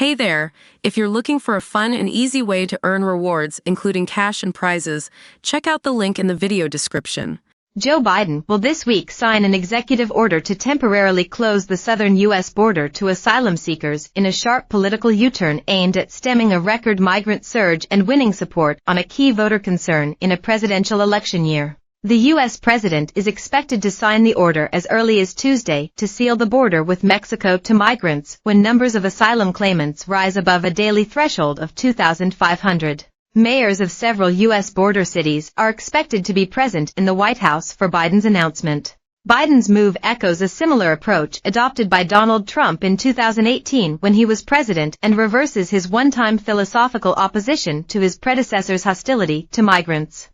Hey there! If you're looking for a fun and easy way to earn rewards, including cash and prizes, check out the link in the video description. Joe Biden will this week sign an executive order to temporarily close the southern U.S. border to asylum seekers in a sharp political U-turn aimed at stemming a record migrant surge and winning support on a key voter concern in a presidential election year. The U.S. president is expected to sign the order as early as Tuesday to seal the border with Mexico to migrants when numbers of asylum claimants rise above a daily threshold of 2,500. Mayors of several U.S. border cities are expected to be present in the White House for Biden's announcement. Biden's move echoes a similar approach adopted by Donald Trump in 2018 when he was president and reverses his one-time philosophical opposition to his predecessor's hostility to migrants.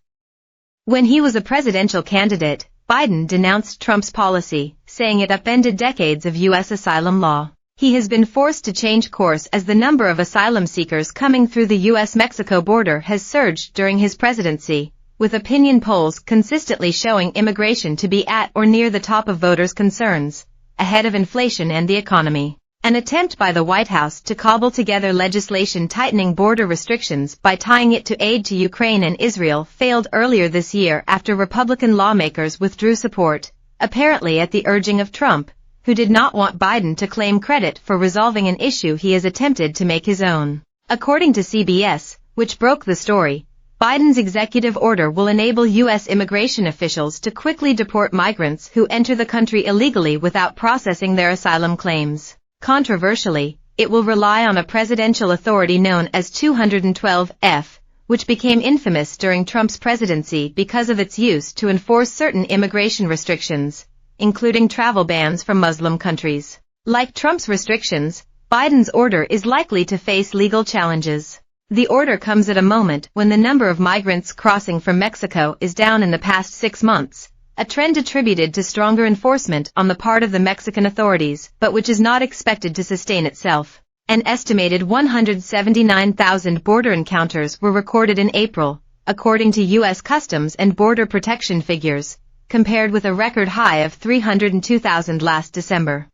When he was a presidential candidate, Biden denounced Trump's policy, saying it upended decades of U.S. asylum law. He has been forced to change course as the number of asylum seekers coming through the U.S.-Mexico border has surged during his presidency, with opinion polls consistently showing immigration to be at or near the top of voters' concerns, ahead of inflation and the economy. An attempt by the White House to cobble together legislation tightening border restrictions by tying it to aid to Ukraine and Israel failed earlier this year after Republican lawmakers withdrew support, apparently at the urging of Trump, who did not want Biden to claim credit for resolving an issue he has attempted to make his own. According to CBS, which broke the story, Biden's executive order will enable U.S. immigration officials to quickly deport migrants who enter the country illegally without processing their asylum claims. Controversially, it will rely on a presidential authority known as 212F, which became infamous during Trump's presidency because of its use to enforce certain immigration restrictions, including travel bans from Muslim countries. Like Trump's restrictions, Biden's order is likely to face legal challenges. The order comes at a moment when the number of migrants crossing from Mexico is down in the past 6 months, a trend attributed to stronger enforcement on the part of the Mexican authorities, but which is not expected to sustain itself. An estimated 179,000 border encounters were recorded in April, according to U.S. Customs and Border Protection figures, compared with a record high of 302,000 last December.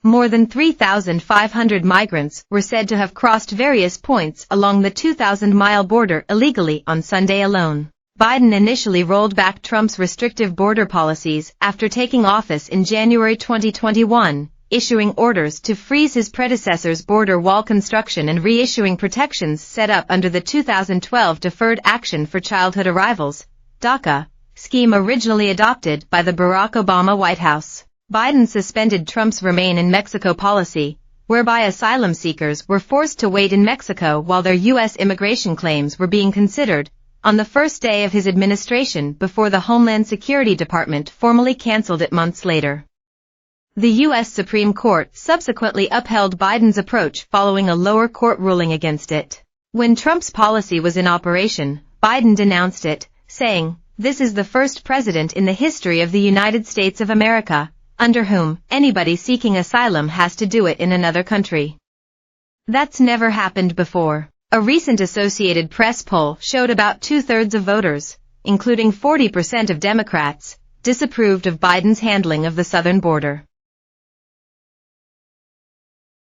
More than 3,500 migrants were said to have crossed various points along the 2,000-mile border illegally on Sunday alone. Biden initially rolled back Trump's restrictive border policies after taking office in January 2021, issuing orders to freeze his predecessor's border wall construction and reissuing protections set up under the 2012 Deferred Action for Childhood Arrivals, DACA, scheme originally adopted by the Barack Obama White House. Biden suspended Trump's Remain in Mexico policy, whereby asylum seekers were forced to wait in Mexico while their U.S. immigration claims were being considered, on the first day of his administration before the Homeland Security Department formally canceled it months later. The U.S. Supreme Court subsequently upheld Biden's approach following a lower court ruling against it. When Trump's policy was in operation, Biden denounced it, saying, "This is the first president in the history of the United States of America, under whom anybody seeking asylum has to do it in another country. That's never happened before." A recent Associated Press poll showed about 2/3 of voters, including 40% of Democrats, disapproved of Biden's handling of the southern border.